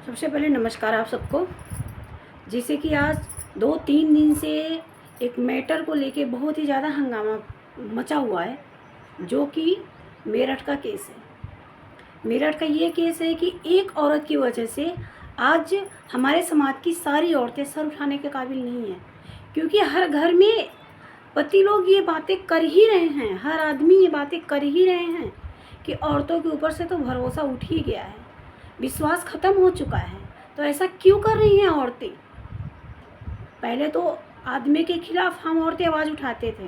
सबसे पहले नमस्कार आप सबको। जैसे कि आज 2-3 दिन से एक मैटर को लेके बहुत ही ज़्यादा हंगामा मचा हुआ है, जो कि मेरठ का केस है। मेरठ का ये केस है कि एक औरत की वजह से आज हमारे समाज की सारी औरतें सर उठाने के काबिल नहीं हैं, क्योंकि हर घर में पति लोग ये बातें कर ही रहे हैं, हर आदमी ये बातें कर ही रहे हैं कि औरतों के ऊपर से तो भरोसा उठ ही गया है, विश्वास ख़त्म हो चुका है। तो ऐसा क्यों कर रही हैं औरतें? पहले तो आदमी के खिलाफ हम औरतें आवाज़ उठाते थे,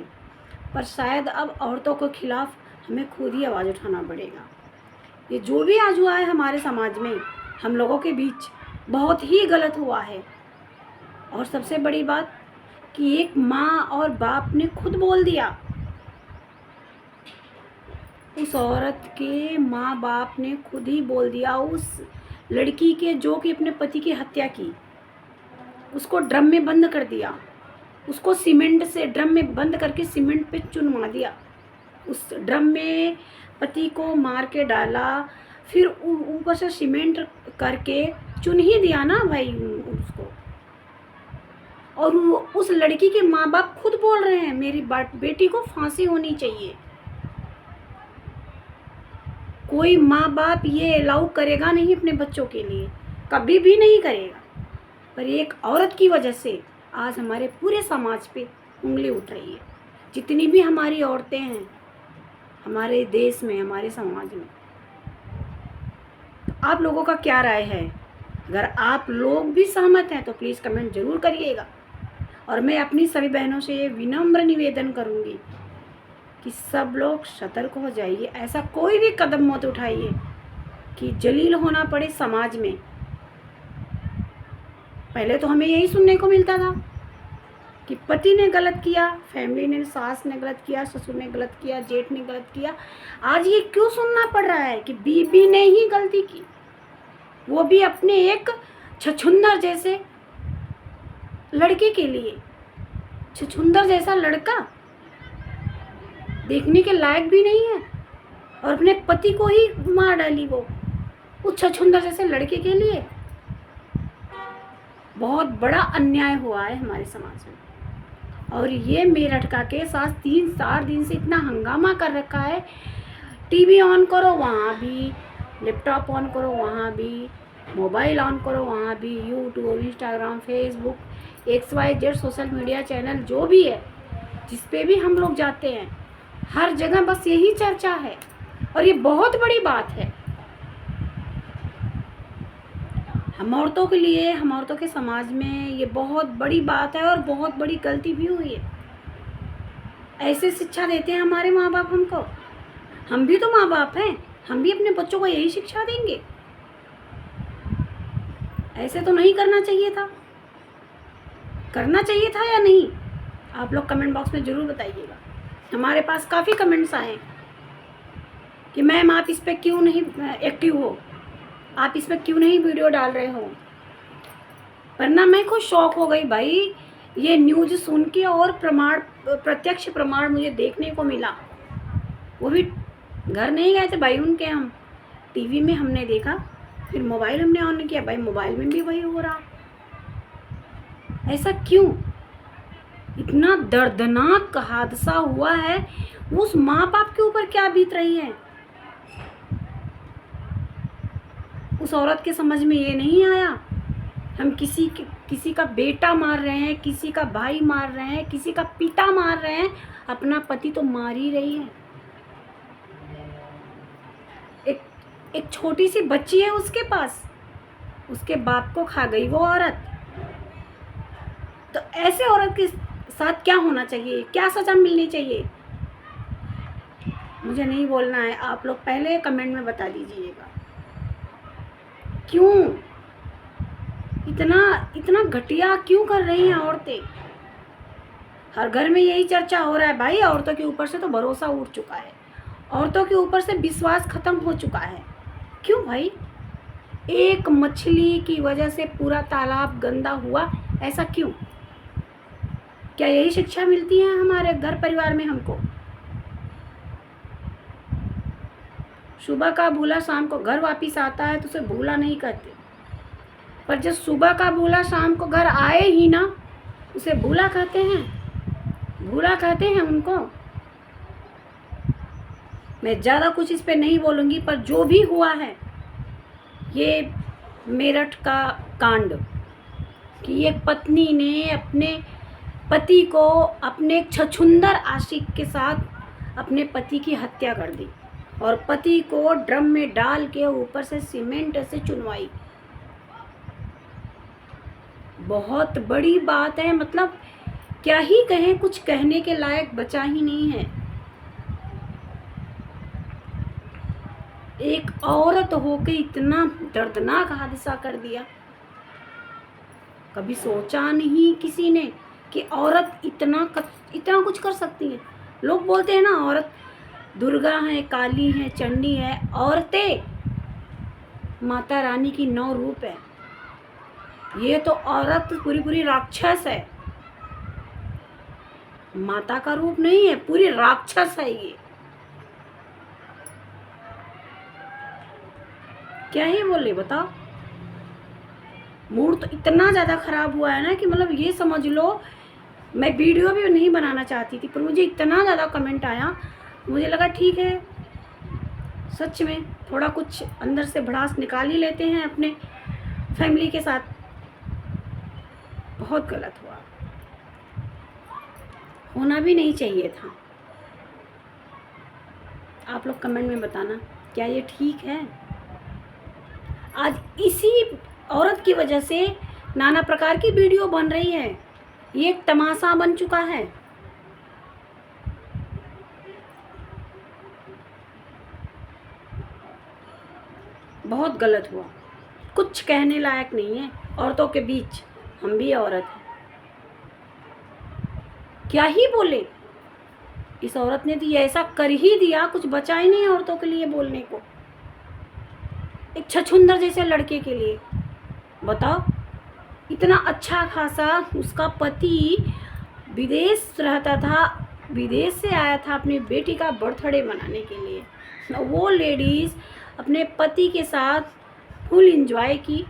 पर शायद अब औरतों के खिलाफ हमें खुद ही आवाज़ उठाना पड़ेगा। ये जो भी आज हुआ है हमारे समाज में, हम लोगों के बीच, बहुत ही गलत हुआ है। और सबसे बड़ी बात कि एक माँ और बाप ने खुद बोल दिया, उस औरत के माँ बाप ने खुद ही बोल दिया, उस लड़की के जो कि अपने पति की हत्या की, उसको ड्रम में बंद कर दिया, उसको सीमेंट से ड्रम में बंद करके सीमेंट पे चुन मार दिया, उस ड्रम में पति को मार के डाला, फिर ऊपर से सीमेंट करके चुन ही दिया ना भाई उसको। और उस लड़की के माँ बाप खुद बोल रहे हैं मेरी बेटी को फांसी होनी चाहिए। कोई माँ बाप ये अलाउ करेगा नहीं अपने बच्चों के लिए, कभी भी नहीं करेगा। पर एक औरत की वजह से आज हमारे पूरे समाज पे उंगली उठ रही है। जितनी भी हमारी औरतें हैं हमारे देश में, हमारे समाज में, तो आप लोगों का क्या राय है? अगर आप लोग भी सहमत हैं तो प्लीज़ कमेंट ज़रूर करिएगा। और मैं अपनी सभी बहनों से ये विनम्र निवेदन करूँगी कि सब लोग सतर्क हो जाइए, ऐसा कोई भी कदम मत उठाइए कि जलील होना पड़े समाज में। पहले तो हमें यही सुनने को मिलता था कि पति ने गलत किया, फैमिली ने, सास ने गलत किया, ससुर ने गलत किया, जेठ ने गलत किया। आज ये क्यों सुनना पड़ रहा है कि बीबी ने ही गलती की, वो भी अपने एक छछूंदर जैसे लड़के के लिए। छछूंदर जैसा लड़का देखने के लायक भी नहीं है और अपने पति को ही मार डाली वो उस छछूंदर जैसे लड़के के लिए। बहुत बड़ा अन्याय हुआ है हमारे समाज में। और ये मेरठ का केस आज 3-4 दिन से इतना हंगामा कर रखा है। टीवी ऑन करो वहाँ भी, लैपटॉप ऑन करो वहाँ भी, मोबाइल ऑन करो वहाँ भी, YouTube, Instagram, Facebook, XYZ social media channel जो भी है, जिस पे भी हम लोग जाते हैं, हर जगह बस यही चर्चा है। और ये बहुत बड़ी बात है हम औरतों के लिए, हम औरतों के समाज में ये बहुत बड़ी बात है और बहुत बड़ी गलती भी हुई है। ऐसे शिक्षा देते हैं हमारे माँ बाप हमको। हम भी तो माँ बाप हैं, हम भी अपने बच्चों को यही शिक्षा देंगे। ऐसे तो नहीं करना चाहिए था। करना चाहिए था या नहीं? आप लोग कमेंट बॉक्स में ज़रूर बताइएगा। हमारे पास काफ़ी कमेंट्स आए कि मैम आप इस पर क्यों नहीं एक्टिव हो, आप इस पर क्यों नहीं वीडियो डाल रहे हो। पर ना मैं खुद शौक हो गई भाई ये न्यूज़ सुन के, और प्रत्यक्ष प्रमाण मुझे देखने को मिला। वो भी घर नहीं गए थे भाई उनके, हम टीवी में हमने देखा, फिर मोबाइल हमने ऑन किया, भाई मोबाइल में भी वही हो रहा। ऐसा क्यों? इतना दर्दनाक हादसा हुआ है, उस माँ बाप के ऊपर क्या बीत रही है? उस औरत के समझ में ये नहीं आया हम किसी का बेटा मार रहे हैं, किसी का भाई मार रहे हैं, किसी का पिता मार रहे हैं, अपना पति तो मार ही रही है। एक छोटी सी बच्ची है उसके पास, उसके बाप को खा गई वो औरत। तो ऐसे औरत के साथ क्या होना चाहिए, क्या सजा मिलनी चाहिए? मुझे नहीं बोलना है, आप लोग पहले कमेंट में बता दीजिएगा। क्यों इतना घटिया क्यों कर रही हैं औरतें? हर घर में यही चर्चा हो रहा है भाई, औरतों के ऊपर से तो भरोसा उठ चुका है, औरतों के ऊपर से विश्वास खत्म हो चुका है। क्यों भाई? एक मछली की वजह से पूरा तालाब गंदा हुआ, ऐसा क्यों? क्या यही शिक्षा मिलती है हमारे घर परिवार में हमको? सुबह का भूला शाम को घर वापिस आता है तो उसे भूला नहीं कहते, पर जब सुबह का भूला शाम को घर आए ही ना, उसे भूला कहते हैं, भूला कहते हैं उनको। मैं ज़्यादा कुछ इस पे नहीं बोलूँगी, पर जो भी हुआ है ये मेरठ का कांड, कि एक पत्नी ने अपने पति को, अपने एक छछूंदर आशिक के साथ अपने पति की हत्या कर दी और पति को ड्रम में डाल के ऊपर से सीमेंट से चुनवाई। बहुत बड़ी बात है, मतलब क्या ही कहें, कुछ कहने के लायक बचा ही नहीं है। एक औरत होके इतना दर्दनाक हादसा कर दिया। कभी सोचा नहीं किसी ने कि औरत इतना कुछ कर सकती है। लोग बोलते हैं ना, औरत दुर्गा है, काली है, चंडी है। औरतें माता रानी की 9 रूप है। ये तो औरत पूरी राक्षस है, माता का रूप नहीं है, पूरी राक्षस है ये। क्या ही बोले बताओ। मूड तो इतना ज़्यादा ख़राब हुआ है ना कि मतलब ये समझ लो, मैं वीडियो भी नहीं बनाना चाहती थी, पर मुझे इतना ज़्यादा कमेंट आया, मुझे लगा ठीक है, सच में थोड़ा कुछ अंदर से भड़ास निकाल ही लेते हैं अपने फैमिली के साथ। बहुत गलत हुआ, होना भी नहीं चाहिए था। आप लोग कमेंट में बताना, क्या ये ठीक है? आज इसी औरत की वजह से नाना प्रकार की वीडियो बन रही है। ये एक तमाशा बन चुका है। बहुत गलत हुआ, कुछ कहने लायक नहीं है। औरतों के बीच हम भी औरत हैं, क्या ही बोले। इस औरत ने तो ये ऐसा कर ही दिया, कुछ बचा ही नहीं औरतों के लिए बोलने को। एक छछूंदर जैसे लड़के के लिए बताओ, इतना अच्छा खासा उसका पति विदेश रहता था, विदेश से आया था अपनी बेटी का बर्थडे मनाने के लिए। वो लेडीज़ अपने पति के साथ फुल एंजॉय की,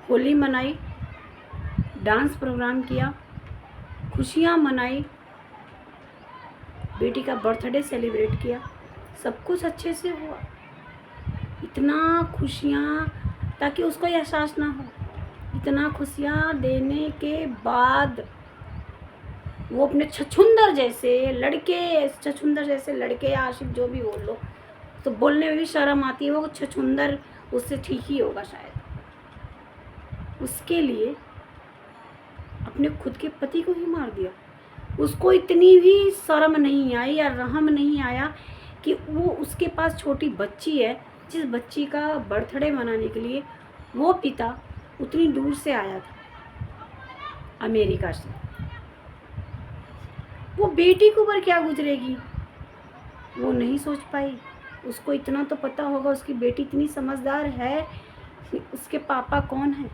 होली मनाई, डांस प्रोग्राम किया, खुशियाँ मनाई, बेटी का बर्थडे सेलिब्रेट किया, सब कुछ अच्छे से हुआ। इतना खुशियाँ, ताकि उसको एहसास ना हो। इतना खुशियाँ देने के बाद वो अपने छछूंदर जैसे लड़के आशिक जो भी बोल लो, तो बोलने में भी शर्म आती है। वो छछूंदर उससे ठीक ही होगा शायद। उसके लिए अपने खुद के पति को ही मार दिया। उसको इतनी भी शर्म नहीं आई या रहम नहीं आया कि वो, उसके पास छोटी बच्ची है, जिस बच्ची का बर्थडे मनाने के लिए वो पिता उतनी दूर से आया था अमेरिका से। वो बेटी के ऊपर क्या गुजरेगी वो नहीं सोच पाई। उसको इतना तो पता होगा उसकी बेटी इतनी समझदार है कि उसके पापा कौन है,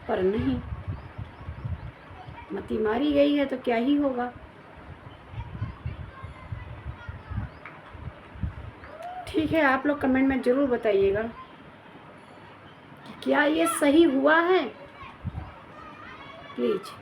पर नहीं, मती मारी गई है तो क्या ही होगा। ठीक है, आप लोग कमेंट में ज़रूर बताइएगा कि क्या ये सही हुआ है, प्लीज़।